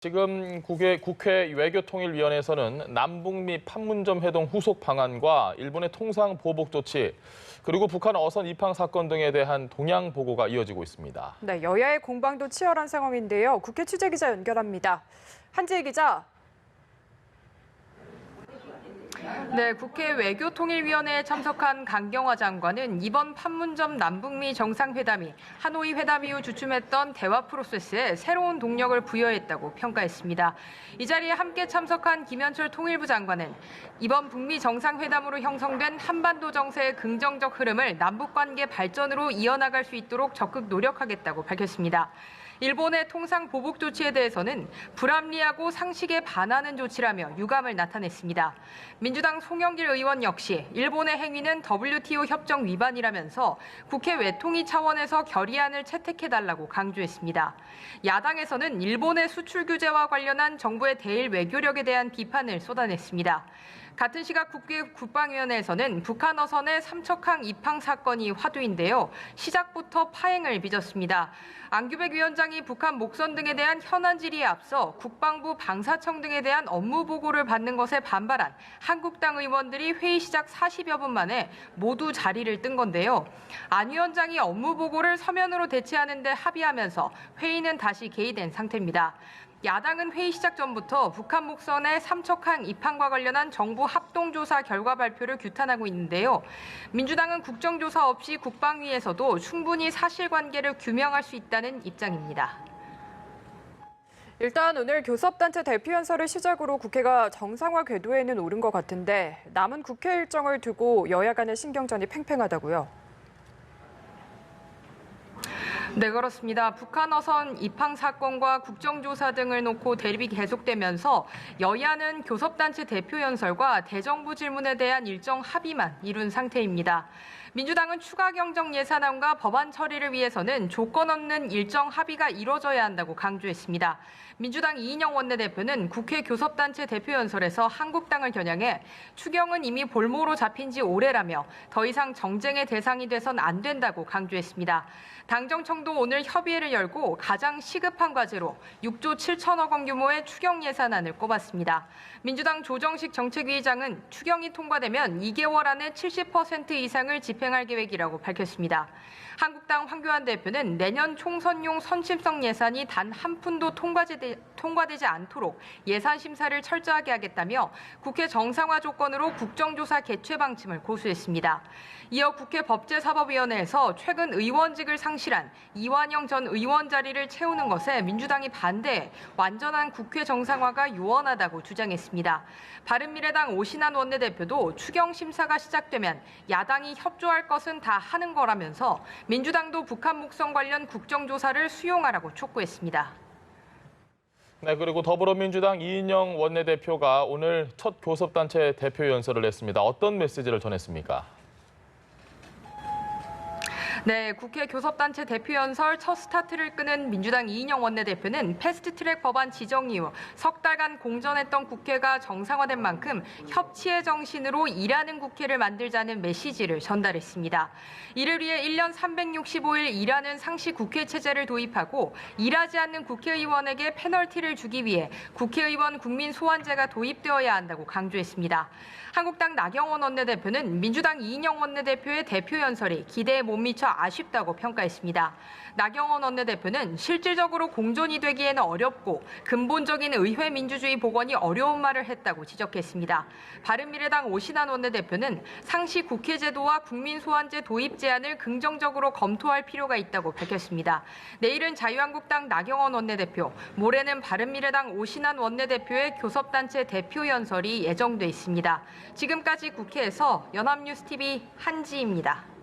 지금 국회 외교통일위원회에서는 남북미 판문점 회동 후속 방안과 일본의 통상 보복 조치, 그리고 북한 어선 입항 사건 등에 대한 동향 보고가 이어지고 있습니다. 네, 여야의 공방도 치열한 상황인데요. 국회 취재기자 연결합니다. 한지혜 기자. 네, 국회 외교통일위원회에 참석한 강경화 장관은 이번 판문점 남북미 정상회담이 하노이 회담 이후 주춤했던 대화 프로세스에 새로운 동력을 부여했다고 평가했습니다. 이 자리에 함께 참석한 김현철 통일부 장관은 이번 북미 정상회담으로 형성된 한반도 정세의 긍정적 흐름을 남북관계 발전으로 이어나갈 수 있도록 적극 노력하겠다고 밝혔습니다. 일본의 통상 보복 조치에 대해서는 불합리하고 상식에 반하는 조치라며 유감을 나타냈습니다. 민주당 송영길 의원 역시 일본의 행위는 WTO 협정 위반이라면서 국회 외통위 차원에서 결의안을 채택해달라고 강조했습니다. 야당에서는 일본의 수출 규제와 관련한 정부의 대일 외교력에 대한 비판을 쏟아냈습니다. 같은 시각 국회 국방위원회에서는 북한 어선의 삼척항 입항 사건이 화두인데요. 시작부터 파행을 빚었습니다. 안규백 위원장이 북한 목선 등에 대한 현안 질의에 앞서 국방부 방사청 등에 대한 업무 보고를 받는 것에 반발한 한국당 의원들이 회의 시작 40여 분 만에 모두 자리를 뜬 건데요. 안 위원장이 업무 보고를 서면으로 대체하는 데 합의하면서 회의는 다시 개의된 상태입니다. 야당은 회의 시작 전부터 북한 목선의 삼척항 입항과 관련한 정부 합동조사 결과 발표를 규탄하고 있는데요. 민주당은 국정조사 없이 국방위에서도 충분히 사실관계를 규명할 수 있다는 입장입니다. 일단 오늘 교섭단체 대표연설을 시작으로 국회가 정상화 궤도에는 오른 것 같은데 남은 국회 일정을 두고 여야 간의 신경전이 팽팽하다고요. 네, 그렇습니다. 북한 어선 입항 사건과 국정조사 등을 놓고 대립이 계속되면서 여야는 교섭단체 대표연설과 대정부 질문에 대한 일정 합의만 이룬 상태입니다. 민주당은 추가 경정 예산안과 법안 처리를 위해서는 조건 없는 일정 합의가 이뤄져야 한다고 강조했습니다. 민주당 이인영 원내대표는 국회 교섭단체 대표연설에서 한국당을 겨냥해 추경은 이미 볼모로 잡힌 지 오래라며 더 이상 정쟁의 대상이 돼선 안 된다고 강조했습니다. 당정청도 오늘 협의회를 열고 가장 시급한 과제로 6조 7천억 원 규모의 추경 예산안을 꼽았습니다. 민주당 조정식 정책위의장은 추경이 통과되면 2개월 안에 70% 이상을 집행할 계획이라고 밝혔습니다. 한국당 황교안 대표는 내년 총선용 선심성 예산이 단 한 푼도 통과되지 않도록 예산 심사를 철저하게 하겠다며 국회 정상화 조건으로 국정조사 개최 방침을 고수했습니다. 이어 국회 법제사법위원회에서 최근 의원직을 상실한 이완영 전 의원 자리를 채우는 것에 민주당이 반대해 완전한 국회 정상화가 요원하다고 주장했습니다. 바른미래당 오신환 원내대표도 추경 심사가 시작되면 야당이 협조할 것은 다 하는 거라면서 민주당도 북한 목선 관련 국정조사를 수용하라고 촉구했습니다. 네, 그리고 더불어민주당 이인영 원내대표가 오늘 첫 교섭단체 대표 연설을 했습니다. 어떤 메시지를 전했습니까? 네, 국회 교섭단체 대표연설 첫 스타트를 끄는 민주당 이인영 원내대표는 패스트트랙 법안 지정 이후 석 달간 공전했던 국회가 정상화된 만큼 협치의 정신으로 일하는 국회를 만들자는 메시지를 전달했습니다. 이를 위해 1년 365일 일하는 상시 국회 체제를 도입하고 일하지 않는 국회의원에게 페널티를 주기 위해 국회의원 국민소환제가 도입되어야 한다고 강조했습니다. 한국당 나경원 원내대표는 민주당 이인영 원내대표의 대표연설이 기대에 못 미쳐 아쉽다고 평가했습니다. 나경원 원내대표는 실질적으로 공존이 되기에는 어렵고 근본적인 의회 민주주의 복원이 어려운 말을 했다고 지적했습니다. 바른미래당 오신환 원내대표는 상시 국회 제도와 국민소환제 도입 제안을 긍정적으로 검토할 필요가 있다고 밝혔습니다. 내일은 자유한국당 나경원 원내대표, 모레는 바른미래당 오신환 원내대표의 교섭단체 대표연설이 예정돼 있습니다. 지금까지 국회에서 연합뉴스TV 한지입니다.